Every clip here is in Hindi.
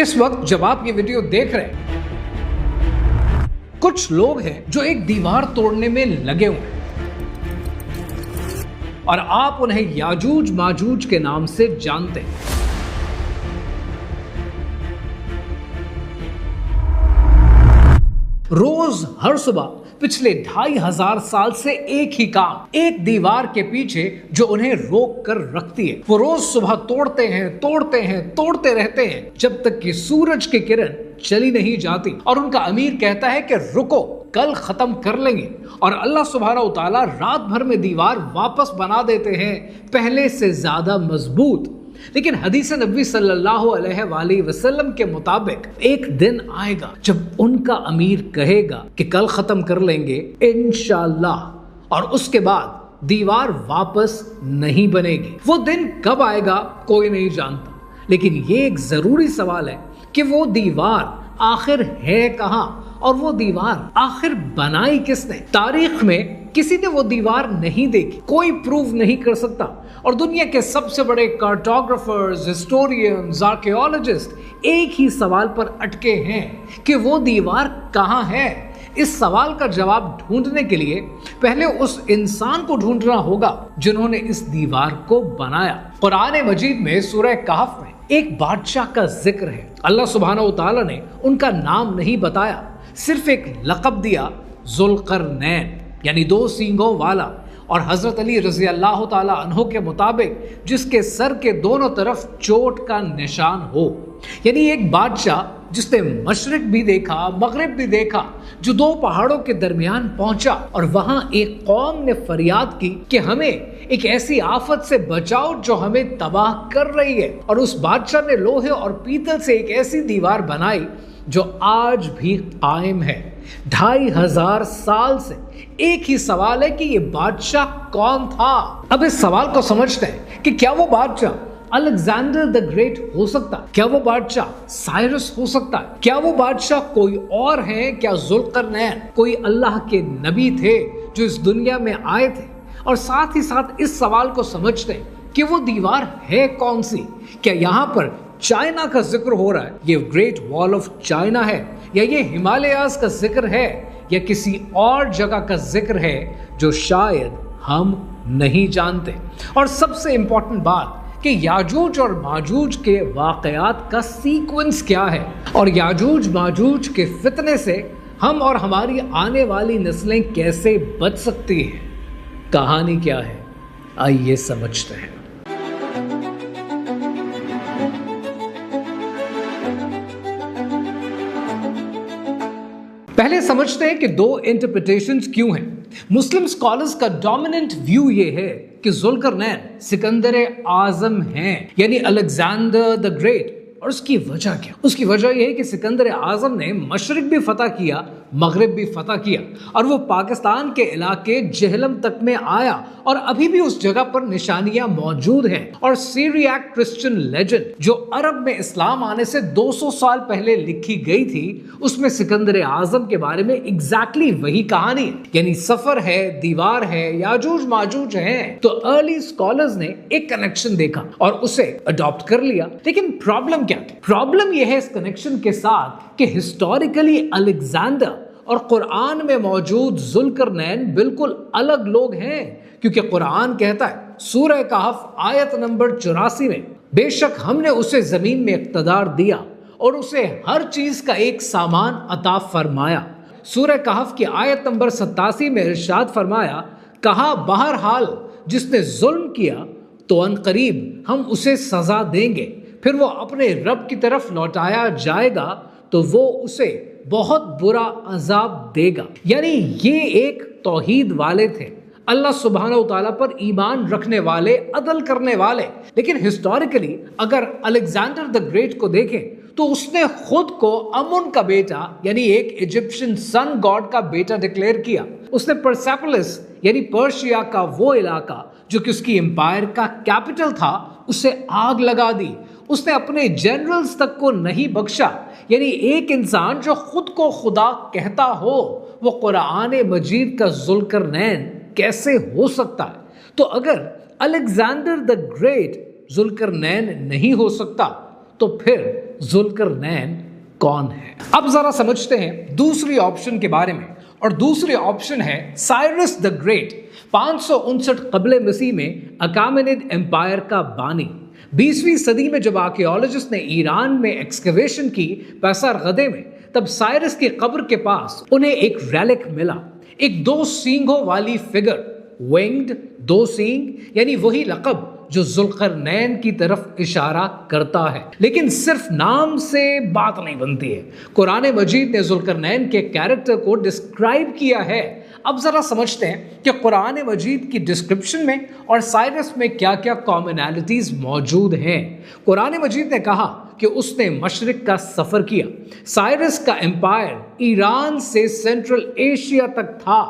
इस वक्त जब आप ये वीडियो देख रहे हैं, कुछ लोग हैं जो एक दीवार तोड़ने में लगे हुए हैं और आप उन्हें याजूज माजूज के नाम से जानते हैं। रोज हर सुबह पिछले 2500 साल से एक ही काम, एक दीवार के पीछे जो उन्हें रोक कर रखती है। वो रोज सुबह तोड़ते रहते हैं जब तक कि सूरज की किरण चली नहीं जाती और उनका अमीर कहता है कि रुको, कल खत्म कर लेंगे। और अल्लाह सुब्हानहू तआला रात भर में दीवार वापस बना देते हैं, पहले से ज्यादा मजबूत। लेकिन हदीस नबी सल्लल्लाहु अलैहि वसल्लम के मुताबिक एक दिन आएगा जब उनका अमीर कहेगा कि कल खत्म कर लेंगे इंशाअल्लाह, और उसके बाद दीवार वापस नहीं बनेगी। वो दिन कब आएगा कोई नहीं जानता, लेकिन ये एक जरूरी सवाल है कि वो दीवार आखिर है कहां और वो दीवार आखिर बनाई किसने। तारीख में किसी ने वो दीवार नहीं देखी, कोई प्रूव नहीं कर सकता। और दुनिया के सबसे बड़े कार्टोग्राफर्स, हिस्टोरियंस, आर्कियोलॉजिस्ट एक ही सवाल पर अटके हैं कि वो दीवार कहां है। इस सवाल का जवाब ढूंढने के लिए पहले उस इंसान को ढूंढना होगा जिन्होंने इस दीवार को बनाया। कुरान मजीद में सूरह कहफ में एक बादशाह का जिक्र है। अल्लाह सुब्हानहू तआला ने उनका नाम नहीं बताया, सिर्फ एक लक़ब दिया, ज़ुल्क़रनैन, यानी 2 सींगों वाला। और हजरत अली रज़ी अल्लाह ताला अन्हो के मुताबिक जिसके सर के दोनों तरफ चोट का निशान हो, यानी एक बादशाह जिसने मशरिक भी देखा, मगरिब भी देखा, जो 2 पहाड़ों के दरमियान पहुंचा और वहां एक कौम ने फरियाद की कि हमें एक ऐसी आफत से बचाओ जो हमें तबाह कर रही है। और उस बादशाह ने लोहे और पीतल से एक ऐसी दीवार बनाई जो आज भी कायम है। 2500 साल से एक ही सवाल है कि ये बादशाह कौन था। अब इस सवाल को समझते हैं कि क्या वो बादशाह अलेक्जेंडर द ग्रेट हो सकता है? क्या वो बादशाह साइरस हो सकता है? क्या वो बादशाह कोई और है? क्या ज़ुल्क़रनैन कोई अल्लाह के नबी थे जो इस दुनिया में आए थे? और साथ ही साथ इस सवाल को समझते हैं कि वो दीवार है कौन सी। क्या यहाँ पर चाइना का जिक्र हो रहा है, ये ग्रेट वॉल ऑफ चाइना है, या ये हिमालयाज का जिक्र है, या किसी और जगह का जिक्र है जो शायद हम नहीं जानते। और सबसे इंपॉर्टेंट बात कि याजूज और माजूज के वाकयात का सीक्वेंस क्या है, और याजूज माजूज के फितने से हम और हमारी आने वाली नस्लें कैसे बच सकती हैं। कहानी क्या है, आइए समझते हैं। पहले समझते हैं कि 2 इंटरप्रिटेशंस क्यों हैं। मुस्लिम स्कॉलर्स का डोमिनेंट व्यू ये है कि ज़ुल्क़रनैन सिकंदर आज़म हैं, यानी अलेक्जेंडर द ग्रेट। और उसकी वजह क्या? उसकी वजह यह है कि सिकंदर आज़म ने मशरिक भी फतह किया, मगरिब भी फतह किया, और वो पाकिस्तान के इलाके जेहलम तक में आया और अभी भी उस जगह पर निशानियां मौजूद हैं। और सीरियाक क्रिश्चियन लेजेंड जो अरब में इस्लाम आने से 200 साल पहले लिखी गई थी, उसमें सिकंदर आज़म के बारे में एग्जैक्टली वही कहानी है, यानी सफर है, दीवार है, याजूज माजूज है। तो अर्ली स्कॉलर्स ने एक कनेक्शन देखा और उसे अडॉप्ट कर लिया। लेकिन प्रॉब्लम क्या? प्रॉब्लम यह है इस कनेक्शन के साथ कि हिस्टोरिकली अलेक्जेंडर और कुरान में मौजूद ज़ुल्क़रनैन बिल्कुल अलग लोग हैं। क्योंकि कुरान कहता है सूरह कहफ आयत नंबर 84 में, बेशक हमने उसे जमीन में इक़्तिदार दिया और उसे हर चीज का एक सामान अता फरमाया। सूरह कहफ की आयत नंबर 87 में इरशाद फरमाया, कहा बहरहाल जिसने जुल्म किया तो अनकरीब हम उसे सजा देंगे, फिर वो अपने रब की तरफ लौटाया जाएगा तो वो उसे बहुत बुरा अजाब देगा। यानी ये एक तौहीद वाले थे, अल्लाह सुब्हानहू तआला पर ईमान रखने वाले, अदल करने वाले। लेकिन हिस्टोरिकली अगर अलेक्जेंडर द ग्रेट को देखें तो उसने खुद को अमुन का बेटा यानी एक इजिप्शियन सन गॉड का बेटा डिक्लेयर किया। उसने परसेपोलिस यानी पर्शिया का वो इलाका जो कि उसकी एम्पायर का कैपिटल था उसे आग लगा दी। उसने अपने जनरल्स तक को नहीं बख्शा। यानी एक इंसान जो खुद को खुदा कहता हो वो कुरान मजीद का ज़ुल्क़रनैन कैसे हो सकता है? तो अगर अलेक्जेंडर द ग्रेट ज़ुल्क़रनैन नहीं हो सकता तो फिर जुल्करनैन कौन है। अब जरा समझते हैं दूसरी ऑप्शन के बारे में, और दूसरी ऑप्शन है साइरस द ग्रेट, 559 कबले मसीह में अकामेनिड एम्पायर का बानी। 20वीं सदी में जब आर्कियोलॉजिस्ट ने ईरान में एक्सकवेशन की पैसार गदे में, तब साइरस की कब्र के पास उन्हें एक रेलिक मिला, एक 2 सींगों वाली फिगर, विंग्ड 2 सींग, यानी वही लक़ब जो जुल्करनैन की तरफ इशारा करता है। लेकिन सिर्फ नाम से बात नहीं बनती है। कुरान मजीद ने जुल्करनैन के कैरेक्टर को डिस्क्राइब किया है। अब जरा समझते हैं कि कुरान मजीद की डिस्क्रिप्शन में और साइरस में क्या क्या कॉमनैलिटीज मौजूद हैं। कुरान मजीद ने कहा कि उसने मशरिक का सफर किया। साइरस का एम्पायर ईरान से सेंट्रल एशिया तक था,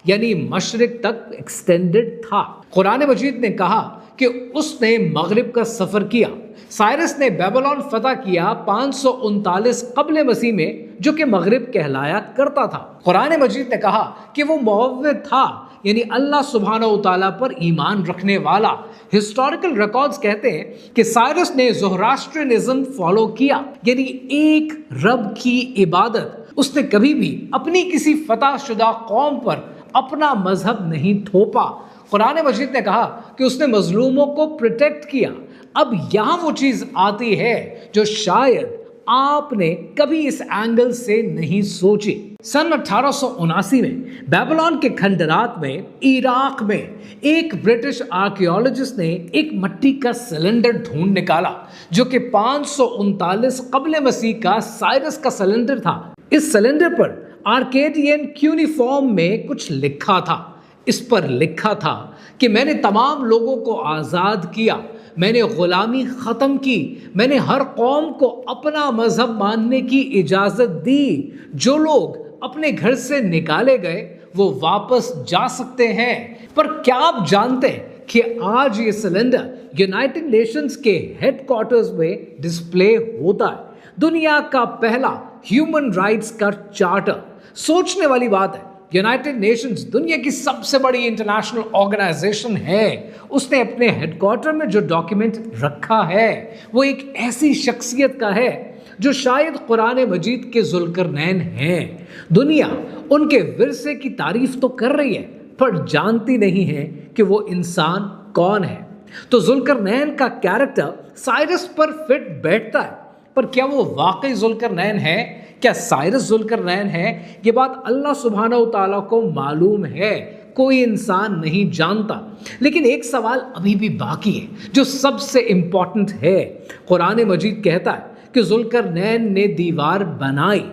यानी मशरिक तक एक्सटेंडेड था। कुरान मजीद ने कहा कि उसने मगरिब का सफर किया। साइरस ने बेबीलोन फतह किया 539 कबल मसीह में, जो कि मगरिब कहलाया करता था। कुरान मजीद ने कहा कि वो मुअव्विद था, यानी अल्लाह सुब्हानहू तआला पर ईमान रखने वाला। हिस्टोरिकल रिकॉर्ड्स कहते हैं कि साइरस ने ज़ोरास्ट्रियनिज्म फॉलो किया, यानी एक रब की इबादत। उसने कभी भी अपनी किसी फतह शुदा कौम पर अपना मजहब नहीं थोपा। कुरान मजीद ने कहा कि उसने मजलूमों को प्रोटेक्ट किया। अब यहां वो चीज आती है जो शायद आपने कभी इस एंगल से नहीं सोची। सन 1879 में बेबीलोन के खंडरात में इराक में एक ब्रिटिश आर्कियोलॉजिस्ट ने एक मिट्टी का सिलेंडर ढूंढ निकाला, जो कि 539 कबल मसीह का साइरस का सिलेंडर था। इस सिलेंडर पर आर्केडियन क्यूनिफॉर्म में कुछ लिखा था। इस पर लिखा था कि मैंने तमाम लोगों को आज़ाद किया, मैंने गुलामी ख़त्म की, मैंने हर कौम को अपना मजहब मानने की इजाज़त दी। जो लोग अपने घर से निकाले गए वो वापस जा सकते हैं। पर क्या आप जानते हैं कि आज ये सिलेंडर यूनाइटेड नेशंस के हेडक्वार्टर्स में डिस्प्ले होता है। दुनिया का पहला ह्यूमन राइट्स का चार्टर। सोचने वाली बात है, यूनाइटेड नेशंस दुनिया की सबसे बड़ी इंटरनेशनल ऑर्गेनाइजेशन है। उसने अपने हेडक्वार्टर में जो डॉक्यूमेंट रखा है वो एक ऐसी शख्सियत का है जो शायद कुरान मजीद के जुल्करनैन हैं। दुनिया उनके विरसे की तारीफ तो कर रही है, पर जानती नहीं है कि वो इंसान कौन है। तो जुल्करनैन का कैरेक्टर साइरस पर फिट बैठता है, पर क्या वो वाकई जुल्करनैन है? क्या साइरस जुल्करनैन है? ये बात अल्लाह सुब्हानहू तआला को मालूम है, कोई इंसान नहीं जानता। लेकिन एक सवाल अभी भी बाकी है जो सबसे इंपॉर्टेंट है। कुरान मजीद कहता है कि जुल्करनैन ने दीवार बनाई।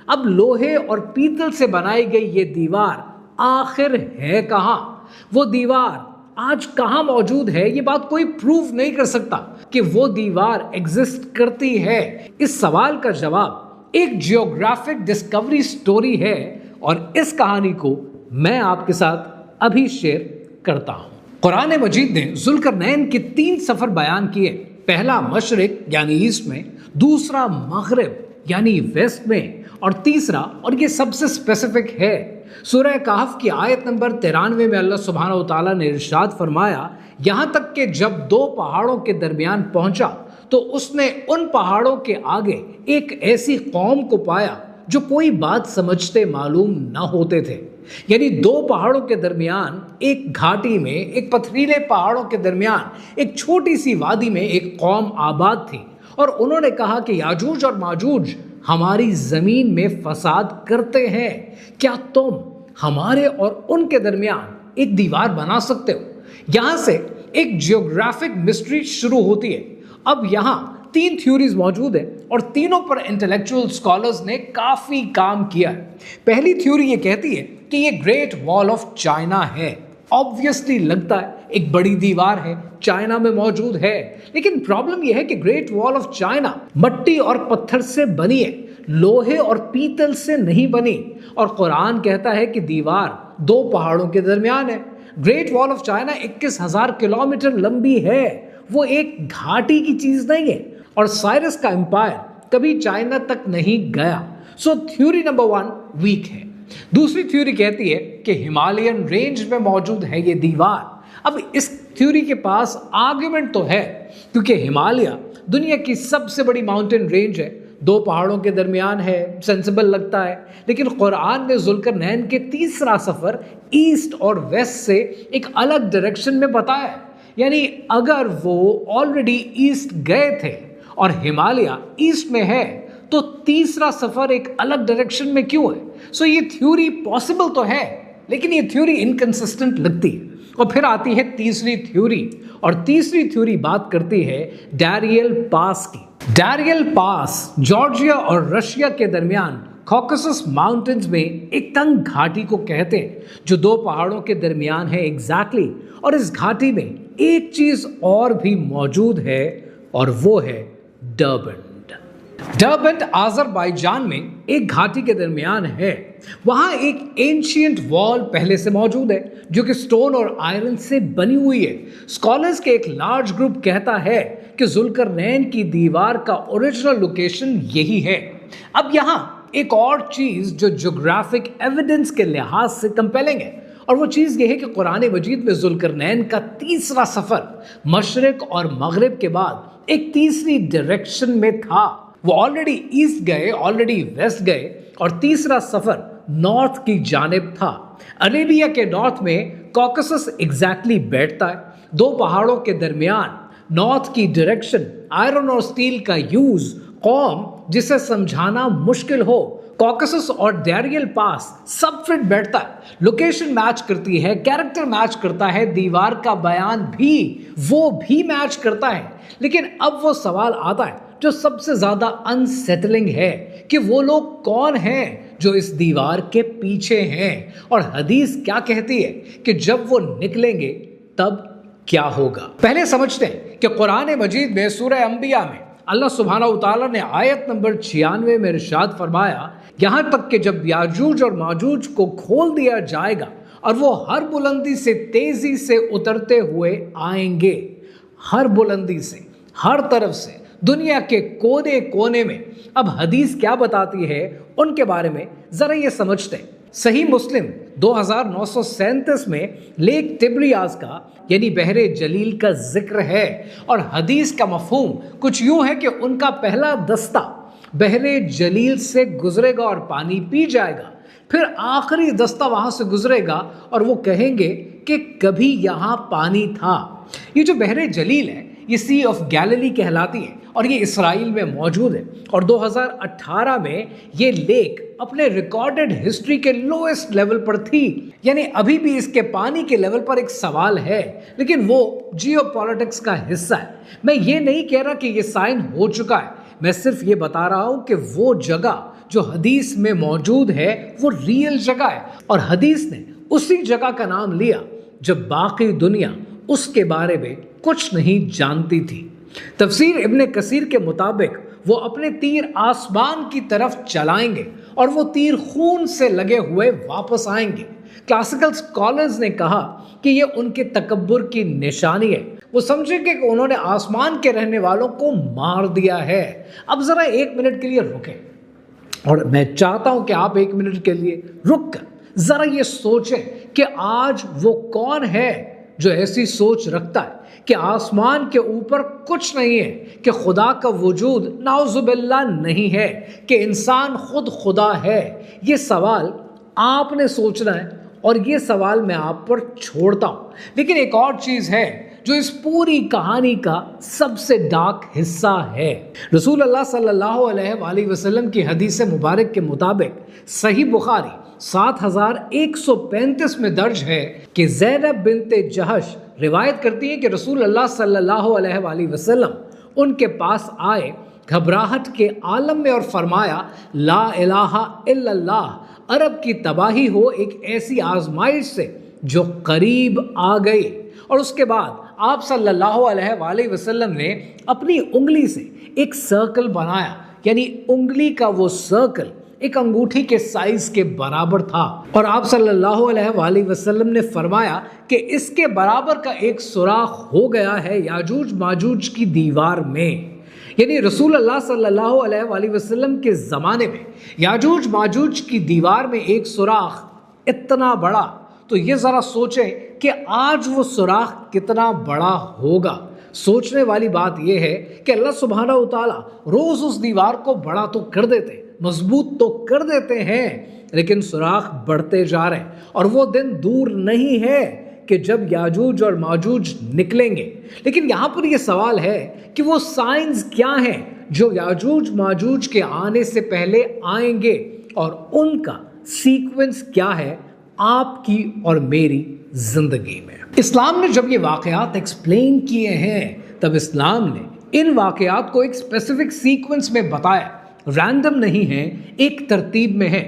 अब लोहे और पीतल से बनाई गई ये दीवार आखिर है कहाँ? वो दीवार आज कहाँ मौजूद है? ये बात कोई प्रूव नहीं कर सकता कि वो दीवार एग्जिस्ट करती है। इस सवाल का जवाब एक जियोग्राफिक डिस्कवरी स्टोरी है, और इस कहानी को मैं आपके साथ अभी शेयर करता हूं। कुरान मजीद ने जुल्करनैन के 3 सफर बयान किए। पहला मशरिक यानी ईस्ट में, दूसरा मगरिब यानी वेस्ट में, और तीसरा, और ये सबसे स्पेसिफिक है, सूरह कहफ की आयत नंबर 93 में अल्लाह सुब्हानहू तआला ने इरशाद फरमाया, यहां तक कि जब 2 पहाड़ों के दरमियान पहुंचा तो उसने उन पहाड़ों के आगे एक ऐसी कौम को पाया जो कोई बात समझते मालूम न होते थे। यानी 2 पहाड़ों के दरमियान एक घाटी में, एक पथरीले पहाड़ों के दरमियान एक छोटी सी वादी में एक कौम आबाद थी, और उन्होंने कहा कि याजूज और माजूज हमारी जमीन में फसाद करते हैं, क्या तुम हमारे और उनके दरमियान एक दीवार बना सकते हो? यहां से एक जियोग्राफिक मिस्ट्री शुरू होती है। अब यहां 3 थ्योरीज मौजूद है और तीनों पर इंटेलेक्चुअल स्कॉलर्स ने काफी काम किया है। पहली थ्योरी ये कहती है कि ये ग्रेट वॉल ऑफ चाइना है। ऑब्वियसली लगता है एक बड़ी दीवार है, चाइना में मौजूद है, लेकिन प्रॉब्लम यह है कि ग्रेट वॉल ऑफ चाइना मिट्टी और पत्थर से बनी है, लोहे और पीतल से नहीं बनी। और कुरान कहता है कि दीवार 2 पहाड़ों के दरमियान है। Great wall of China 21,000 kilometre लंबी है, वो एक घाटी की चीज नहीं है, और साइरस का एम्पायर कभी चाइना तक नहीं गया। सो थ्योरी नंबर 1 वीक है। दूसरी थ्योरी कहती है कि हिमालयन रेंज में मौजूद है ये दीवार। अब इस थ्योरी के पास आर्गुमेंट तो है, क्योंकि हिमालय दुनिया की सबसे बड़ी माउंटेन रेंज है दो पहाड़ों के दरमियान है, सेंसिबल लगता है। लेकिन कुरान ने जुल्करनैन के तीसरा सफर ईस्ट और वेस्ट से एक अलग डायरेक्शन में बताया है। यानी अगर वो ऑलरेडी ईस्ट गए थे और हिमालय ईस्ट में है, तो तीसरा सफर एक अलग डायरेक्शन में क्यों है? सो ये थ्योरी पॉसिबल तो है, लेकिन ये थ्योरी इनकंसिस्टेंट लगती है। और फिर आती है तीसरी थ्योरी, और तीसरी थ्योरी बात करती है डैरियल पास की। डैरियल पास जॉर्जिया और रशिया के दरमियान कॉकसस माउंटेन्स में एक तंग घाटी को कहते हैं, जो दो पहाड़ों के दरमियान है एग्जैक्टली। और इस घाटी में एक चीज और भी मौजूद है, और वो है डर्बेंट। डर्बेंट आज़रबाईजान में एक घाटी के दरमियान है। वहां एक एंशियंट वॉल पहले से मौजूद है, जो कि स्टोन और आयरन से बनी हुई है। स्कॉलर्स के एक लार्ज ग्रुप कहता है कि जुल्करनैन की दीवार का ओरिजिनल लोकेशन यही है। अब यहां एक और चीज जो ज्योग्राफिक एविडेंस के लिहाज से कंपेलिंग है, और वो चीज ये है कि कुरान मजीद में जुल्करनैन का तीसरा सफर मशरिक और मगरिब के बाद एक तीसरी डायरेक्शन में था। वो ऑलरेडी ईस्ट गए, ऑलरेडी वेस्ट गए, और तीसरा सफर नॉर्थ की जानिब था। अरेबिया के नॉर्थ में कॉकसस एग्जैक्टली बैठता है। दो पहाड़ों के दरमियान नॉर्थ की डायरेक्शन, आयरन और स्टील का यूज कौम जिसे समझाना मुश्किल हो, कॉकसस और डैरियल पास सब फिट बैठता है। लोकेशन मैच करती है, कैरेक्टर मैच करता है, दीवार का बयान भी वो भी मैच करता है। लेकिन अब वो सवाल आता है जो सबसे ज्यादा अनसेटलिंग है, कि वो लोग कौन हैं जो इस दीवार के पीछे हैं, और हदीस क्या कहती है कि जब वो निकलेंगे तब क्या होगा। पहले समझते हैं कि कुरान मजीद में सूरह अंबिया में अल्लाह सुब्हानहू तआला ने आयत नंबर 96 में इरशाद फरमाया, यहां तक कि जब याजूज और माजूज को खोल दिया जाएगा और वो हर बुलंदी से तेजी से उतरते हुए आएंगे, हर बुलंदी से, हर तरफ से, दुनिया के कोने कोने में। अब हदीस क्या बताती है उनके बारे में जरा ये समझते हैं। सही मुस्लिम 2937 में लेक तिब्रियास का यानी बहरे जलील का जिक्र है, और हदीस का मफहूम कुछ यूं है कि उनका पहला दस्ता बहरे जलील से गुजरेगा और पानी पी जाएगा, फिर आखिरी दस्ता वहां से गुजरेगा और वो कहेंगे कि कभी यहां पानी था। ये जो बहरे जलील है ये सी ऑफ गैलिली कहलाती है, और ये इसराइल में मौजूद है। और 2018 में ये लेक अपने रिकॉर्डेड हिस्ट्री के लोएस्ट लेवल पर थी। यानी अभी भी इसके पानी के लेवल पर एक सवाल है, लेकिन वो जियोपॉलिटिक्स का हिस्सा है। मैं ये नहीं कह रहा कि ये साइन हो चुका है, मैं सिर्फ ये बता रहा हूं कि वो जगह जो हदीस में मौजूद है वो रियल जगह है, और हदीस ने उसी जगह का नाम लिया जब बाकी दुनिया उसके बारे में कुछ नहीं जानती थी। तफसीर इब्ने कसीर के मुताबिक वो अपने तीर आसमान की तरफ चलाएंगे और वो तीर खून से लगे हुए वापस आएंगे। क्लासिकल स्कॉलर्स ने कहा कि ये उनके तकब्बुर की निशानी है। वो समझेंगे कि उन्होंने आसमान के रहने वालों को मार दिया है। अब जरा एक मिनट के लिए रुकें, और मैं चाहता हूं कि आप एक मिनट के लिए रुक कर जरा ये सोचें कि आज वो कौन है जो ऐसी सोच रखता है कि आसमान के ऊपर कुछ नहीं है, कि खुदा का वजूद नाउजुबिल्लाह नहीं है, कि इंसान खुद खुदा है। ये सवाल आपने सोचना है, और ये सवाल मैं आप पर छोड़ता हूं। लेकिन एक और चीज है जो इस पूरी कहानी का सबसे डार्क हिस्सा है। रसूल अल्लाह सल्लल्लाहु अलैहि वसल्लम की हदीस मुबारक के मुताबिक सही बुखारी 7135 में दर्ज है कि ज़ैनब बिन्ते जहश रिवायत करती है कि रसूल अल्लाह सल्लल्लाहु अलैहि वसल्लम उनके पास आए घबराहट के आलम में, और फरमाया, ला इलाहा इल्लल्लाह, अरब की तबाही हो एक ऐसी आजमाइश से जो करीब आ गई। और उसके बाद आप सल्लल्लाहु अलैहि वसल्लम ने अपनी उंगली से एक सर्कल बनाया, यानी उंगली का वो सर्कल एक अंगूठी के साइज के बराबर था, और आप सल्लल्लाहु अलैहि वसल्लम ने फरमाया कि इसके बराबर का एक सुराख हो गया है याजूज माजूज की दीवार में। यानी रसूल अल्लाह सल्लल्लाहु अलैहि वसल्लम के ज़माने में याजूज माजूज की दीवार में एक सुराख इतना बड़ा, तो ये ज़रा सोचें कि आज वो सुराख कितना बड़ा होगा। सोचने वाली बात यह है कि अल्लाह सुब्हानहू व तआला रोज उस दीवार को बड़ा तो कर देते, मजबूत तो कर देते हैं, लेकिन सुराख बढ़ते जा रहे हैं और वो दिन दूर नहीं है कि जब याजूज और माजूज निकलेंगे। लेकिन यहां पर यह सवाल है कि वो साइंस क्या हैं जो याजूज माजूज के आने से पहले आएंगे और उनका सीक्वेंस क्या है आपकी और मेरी जिंदगी में। इस्लाम ने जब ये वाकयात एक्सप्लेन किए हैं तब इस्लाम ने इन वाकयात को एक स्पेसिफिक सीक्वेंस में बताया, रैंडम नहीं है, एक तरतीब में है।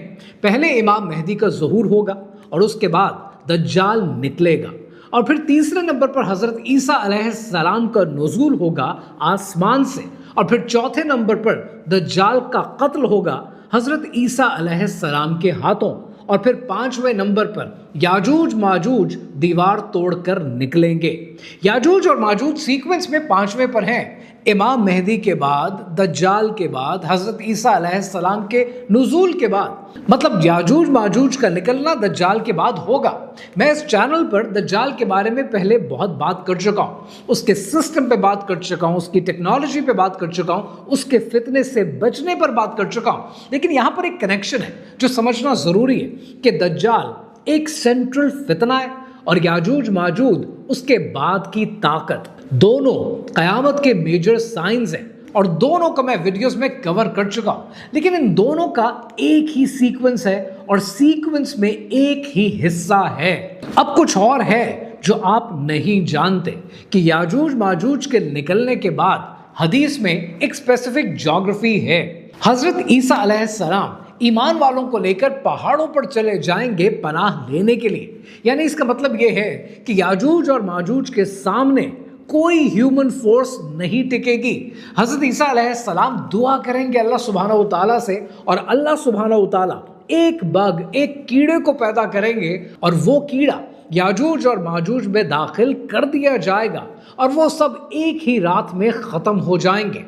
पहले इमाम मेहदी का ज़हूर होगा और उसके बाद दज्जाल निकलेगा और फिर तीसरे नंबर पर हज़रत ईसा अलैहिस्सलाम का नुज़ूल होगा आसमान से और फिर चौथे नंबर पर दज्जाल का कत्ल होगा हज़रत ईसा अलैहिस्सलाम के हाथों और फिर पांचवें नंबर पर याजूज माजूज दीवार तोड़कर निकलेंगे। याजूज और माजूज सीक्वेंस में पांचवें पर हैं, इमाम मेहदी के बाद, दज्जाल के बाद, हजरत ईसा अलैहिस्सलाम के नुज़ूल के बाद। मतलब याजूज माजूज का निकलना दज्जाल के बाद होगा। मैं इस चैनल पर दज्जाल के बारे में पहले बहुत बात कर चुका हूँ, उसके सिस्टम पे बात कर चुका हूँ, उसकी टेक्नोलॉजी पे बात कर चुका हूँ, उसके फितने से बचने पर बात कर चुका हूँ। लेकिन यहाँ पर एक कनेक्शन है जो समझना ज़रूरी है कि दज्जाल एक सेंट्रल फितना है और याजूज माजूज उसके बाद की ताकत। दोनों क़यामत के मेजर साइंस हैं और दोनों का मैं वीडियोस में कवर कर चुका हूं, लेकिन इन दोनों का एक ही सीक्वेंस है और सीक्वेंस में एक ही हिस्सा है। अब कुछ और है जो आप नहीं जानते कि याजूज माजूज के निकलने के बाद हदीस में एक स्पेसिफिक ज्योग्राफी है। हजरत ईसा अलैहिस्सलाम ईमान वालों को लेकर पहाड़ों पर चले जाएंगे पनाह लेने के लिए। यानी इसका मतलब यह है कि याजूज और माजूज के सामने कोई ह्यूमन फोर्स नहीं टिकेगी। हजरत ईसा अलैहिस्सलाम दुआ करेंगे अल्लाह सुब्हानहू व तआला से और अल्लाह सुब्हानहू व तआला एक बग, एक कीड़े को पैदा करेंगे और वो कीड़ा याजूज और माजूज में दाखिल कर दिया जाएगा और वो सब एक ही रात में ख़त्म हो जाएंगे।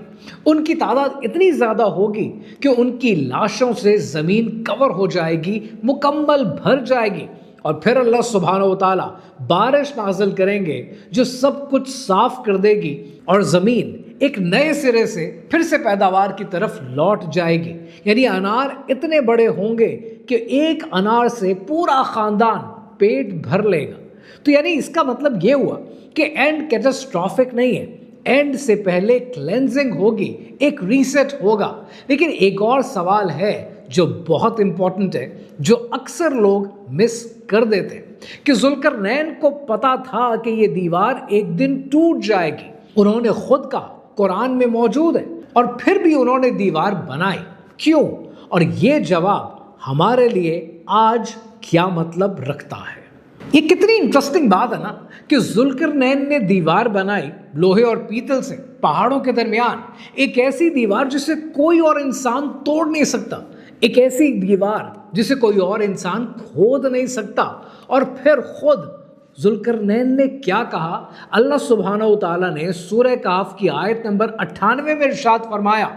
उनकी तादाद इतनी ज़्यादा होगी कि उनकी लाशों से ज़मीन कवर हो जाएगी, मुकम्मल भर जाएगी और फिर अल्लाह सुब्हानहू व तआला बारिश नाज़िल करेंगे जो सब कुछ साफ कर देगी और ज़मीन एक नए सिरे से फिर से पैदावार की तरफ लौट जाएगी। यानी अनार इतने बड़े होंगे कि एक अनार से पूरा ख़ानदान पेट भर लेगा। तो यानी इसका मतलब ये हुआ कि एंड कैटास्ट्रॉफिक नहीं है, एंड से पहले क्लेंजिंग होगी, एक रीसेट होगा। लेकिन एक और सवाल है जो बहुत इंपॉर्टेंट है, जो अक्सर लोग मिस कर देते हैं कि जुल्करनैन को पता था कि ये दीवार एक दिन टूट जाएगी। उन्होंने खुद कहा, कुरान में मौजूद है, और फिर भी उन्होंने दीवार बनाई। क्यों? और ये जवाब हमारे लिए आज क्या मतलब रखता है। ये कितनी इंटरेस्टिंग बात है ना कि जुल्करनैन ने दीवार बनाई लोहे और पीतल से पहाड़ों के दरमियान, एक ऐसी दीवार जिसे कोई और इंसान तोड़ नहीं सकता, एक ऐसी दीवार जिसे कोई और इंसान खोद नहीं सकता। और फिर खुद जुल्करनैन ने क्या कहा? अल्लाह सुब्हानहू व तआला ने सूरह कहफ की आयत नंबर 98 में इरशाद फरमाया,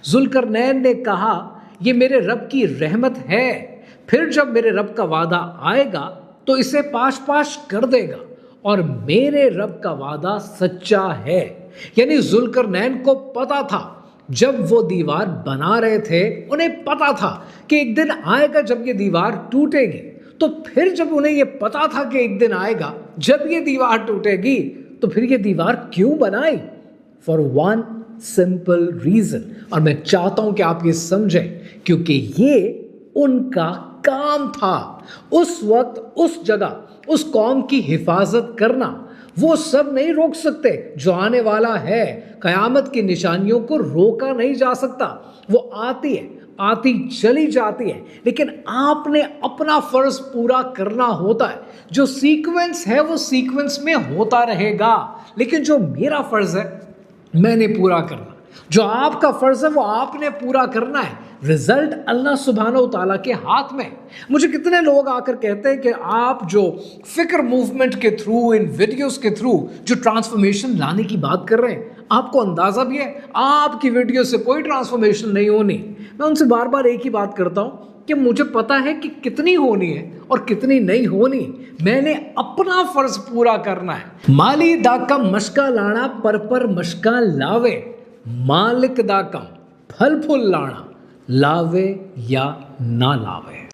जुल्करनैन ने कहा ये मेरे रब की रहमत है, फिर जब मेरे रब का वादा आएगा तो इसे पाश पाश कर देगा और मेरे रब का वादा सच्चा है। यानी जुल्करनैन को पता था, जब वो दीवार बना रहे थे उन्हें पता था कि एक दिन आएगा जब ये दीवार टूटेगी। तो फिर जब उन्हें ये पता था कि एक दिन आएगा जब ये दीवार टूटेगी, तो फिर ये दीवार क्यों बनाई? For one simple reason. और मैं चाहता हूं कि आप ये समझें, क्योंकि ये उनका काम था। उस वक्त, उस जगह, उस कौम की हिफाजत करना। वो सब नहीं रोक सकते जो आने वाला है। कयामत की निशानियों को रोका नहीं जा सकता, वो आती है, आती चली जाती है, लेकिन आपने अपना फर्ज पूरा करना होता है। जो सीक्वेंस है वो सीक्वेंस में होता रहेगा, लेकिन जो मेरा फर्ज है मैंने पूरा करना, जो आपका फर्ज है वो आपने पूरा करना है। रिजल्ट अल्लाह सुब्हानहू व तआला के हाथ में। मुझे कितने लोग आकर कहते हैं कि आप जो फिक्र मूवमेंट के थ्रू, इन वीडियोस के थ्रू जो ट्रांसफॉर्मेशन लाने की बात कर रहे हैं, आपको अंदाजा भी है आपकी वीडियो से कोई ट्रांसफॉर्मेशन नहीं होनी। मैं उनसे बार बार एक ही बात करता हूं कि मुझे पता है कि कितनी होनी है और कितनी नहीं होनी, मैंने अपना फर्ज पूरा करना है। माली दा कम मशका लाना पर मशका लावे, मालिक दा कम फल फूल लाना लावे या ना लावे।